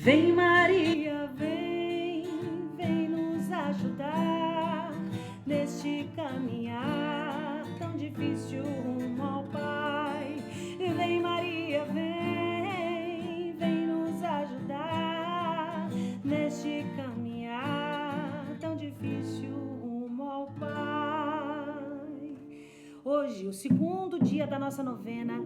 Vem Maria, vem nos ajudar neste caminhar tão difícil rumo ao Pai. Vem Maria, vem nos ajudar neste caminhar tão difícil rumo ao Pai. Hoje, o segundo dia da nossa novena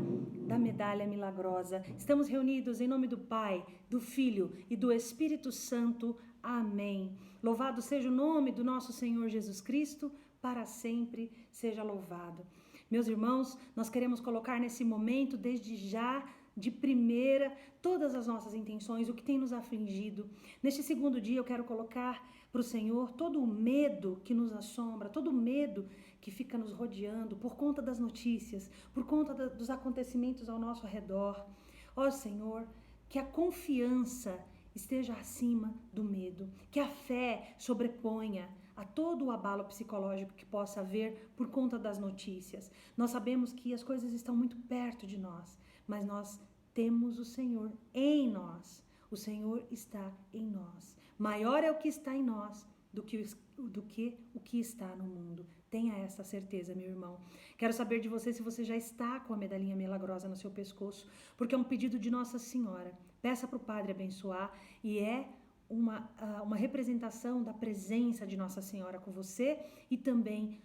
da Medalha Milagrosa. Estamos reunidos em nome do Pai, do Filho e do Espírito Santo. Amém. Louvado seja o nome do nosso Senhor Jesus Cristo, para sempre seja louvado. Meus irmãos, nós queremos colocar nesse momento, desde já, de primeira, todas as nossas intenções, o que tem nos afligido. Neste segundo dia eu quero colocar para o Senhor todo o medo que nos assombra, todo o medo que fica nos rodeando por conta das notícias, por conta dos acontecimentos ao nosso redor. Ó Senhor, que a confiança esteja acima do medo, que a fé sobreponha a todo o abalo psicológico que possa haver por conta das notícias. Nós sabemos que as coisas estão muito perto de nós, mas nós temos o Senhor em nós. O Senhor está em nós. Maior é o que está em nós do que o que está no mundo. Tenha essa certeza, meu irmão. Quero saber de você se você já está com a medalhinha milagrosa no seu pescoço, porque é um pedido de Nossa Senhora. Peça para o Padre abençoar e é uma representação da presença de Nossa Senhora com você e também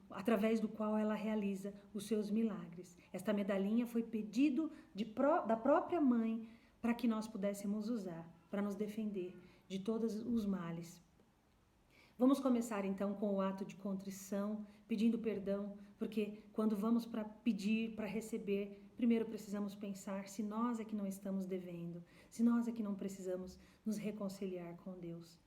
através do qual ela realiza os seus milagres. Esta medalhinha foi pedido da própria mãe para que nós pudéssemos usar, para nos defender de todos os males. Vamos começar então com o ato de contrição, pedindo perdão, porque quando vamos para pedir, para receber, primeiro precisamos pensar se nós é que não estamos devendo, se nós é que não precisamos nos reconciliar com Deus.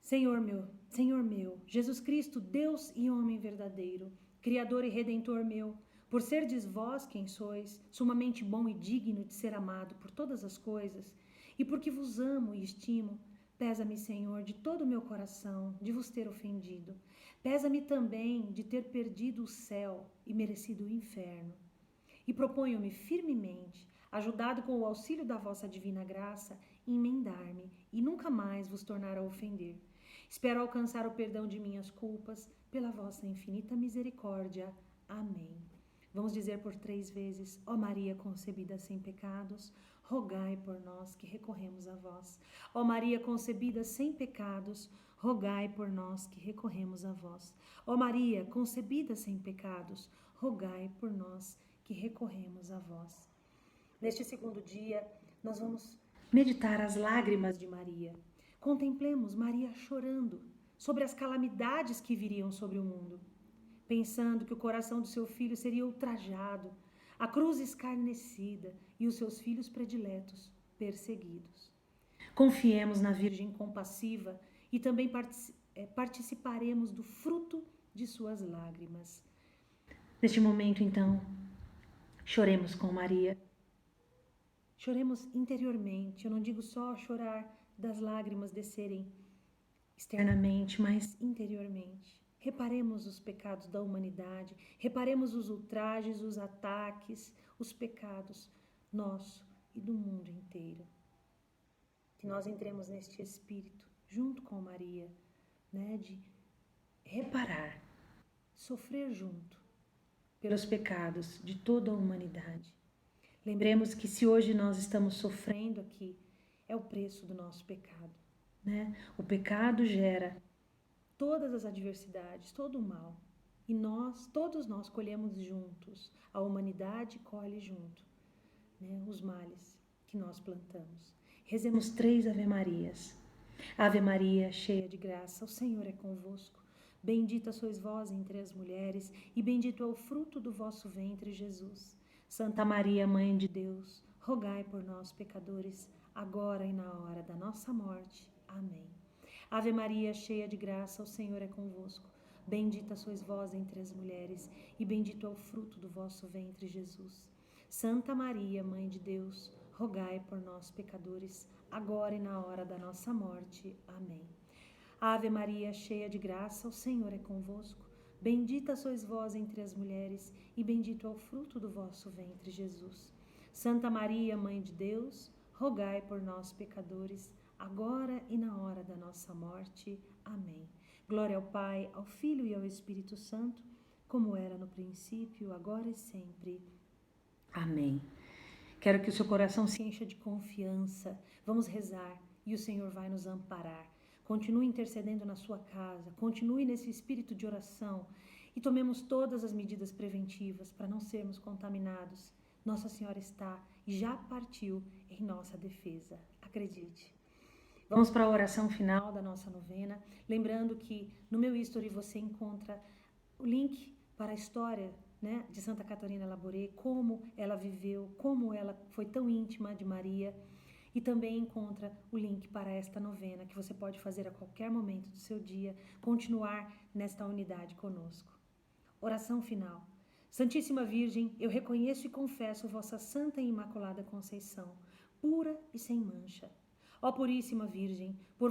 Senhor meu, Jesus Cristo, Deus e homem verdadeiro, Criador e Redentor meu, por serdes vós quem sois, sumamente bom e digno de ser amado por todas as coisas, e porque vos amo e estimo, pesa-me, Senhor, de todo o meu coração, de vos ter ofendido. Pesa-me também de ter perdido o céu e merecido o inferno. E proponho-me firmemente, ajudado com o auxílio da vossa divina graça, emendar-me e nunca mais vos tornar a ofender. Espero alcançar o perdão de minhas culpas pela vossa infinita misericórdia. Amém. Vamos dizer por 3 vezes: ó Maria concebida sem pecados, rogai por nós que recorremos a vós. Ó Maria concebida sem pecados, rogai por nós que recorremos a vós. Ó Maria concebida sem pecados, rogai por nós que recorremos a vós. Neste segundo dia, nós vamos meditar as lágrimas de Maria. Contemplemos Maria chorando sobre as calamidades que viriam sobre o mundo, pensando que o coração do seu filho seria ultrajado, a cruz escarnecida e os seus filhos prediletos perseguidos. Confiemos na Virgem compassiva e também participaremos do fruto de suas lágrimas. Neste momento, então, choremos com Maria. Choremos interiormente. Eu não digo só chorar das lágrimas descerem externamente, mas interiormente. Reparemos os pecados da humanidade, reparemos os ultrajes, os ataques, os pecados nosso e do mundo inteiro. Que nós entremos neste espírito, junto com Maria, de reparar, sofrer junto pelos pecados de toda a humanidade. Lembremos que se hoje nós estamos sofrendo aqui, é o preço do nosso pecado. O pecado gera todas as adversidades, todo o mal. E todos nós colhemos juntos, a humanidade colhe junto, os males que nós plantamos. Rezemos 3 Ave-Marias. Ave Maria, cheia de graça, o Senhor é convosco. Bendita sois vós entre as mulheres, e bendito é o fruto do vosso ventre, Jesus. Santa Maria, Mãe de Deus, rogai por nós, pecadores, agora e na hora da nossa morte. Amém. Ave Maria, cheia de graça, o Senhor é convosco. Bendita sois vós entre as mulheres, e bendito é o fruto do vosso ventre, Jesus. Santa Maria, Mãe de Deus, rogai por nós, pecadores, agora e na hora da nossa morte. Amém. Ave Maria, cheia de graça, o Senhor é convosco. Bendita sois vós entre as mulheres, e bendito é o fruto do vosso ventre, Jesus. Santa Maria, Mãe de Deus, rogai por nós, pecadores, agora e na hora da nossa morte. Amém. Glória ao Pai, ao Filho e ao Espírito Santo, como era no princípio, agora e sempre. Amém. Quero que o seu coração se encha de confiança. Vamos rezar e o Senhor vai nos amparar. Continue intercedendo na sua casa, continue nesse espírito de oração e tomemos todas as medidas preventivas para não sermos contaminados. Nossa Senhora está e já partiu em nossa defesa. Acredite. Vamos para a oração final da nossa novena. Lembrando que no meu history você encontra o link para a história, né, de Santa Catarina Labouré, como ela viveu, como ela foi tão íntima de Maria. E também encontra o link para esta novena que você pode fazer a qualquer momento do seu dia, continuar nesta unidade conosco. Oração final. Santíssima Virgem, eu reconheço e confesso vossa Santa e Imaculada Conceição, pura e sem mancha. Ó Puríssima Virgem, por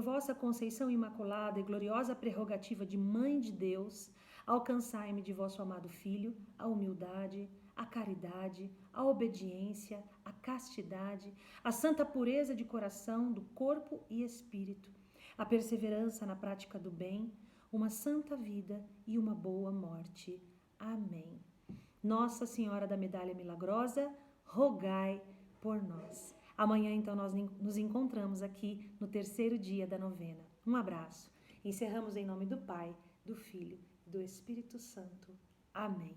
vossa Conceição Imaculada e gloriosa prerrogativa de Mãe de Deus, alcançai-me de vosso amado Filho a humildade, a caridade, a obediência, a castidade, a santa pureza de coração, do corpo e espírito, a perseverança na prática do bem, uma santa vida e uma boa morte. Amém. Nossa Senhora da Medalha Milagrosa, rogai por nós. Amanhã, então, nós nos encontramos aqui no terceiro dia da novena. Um abraço. Encerramos em nome do Pai, do Filho e do Espírito Santo. Amém.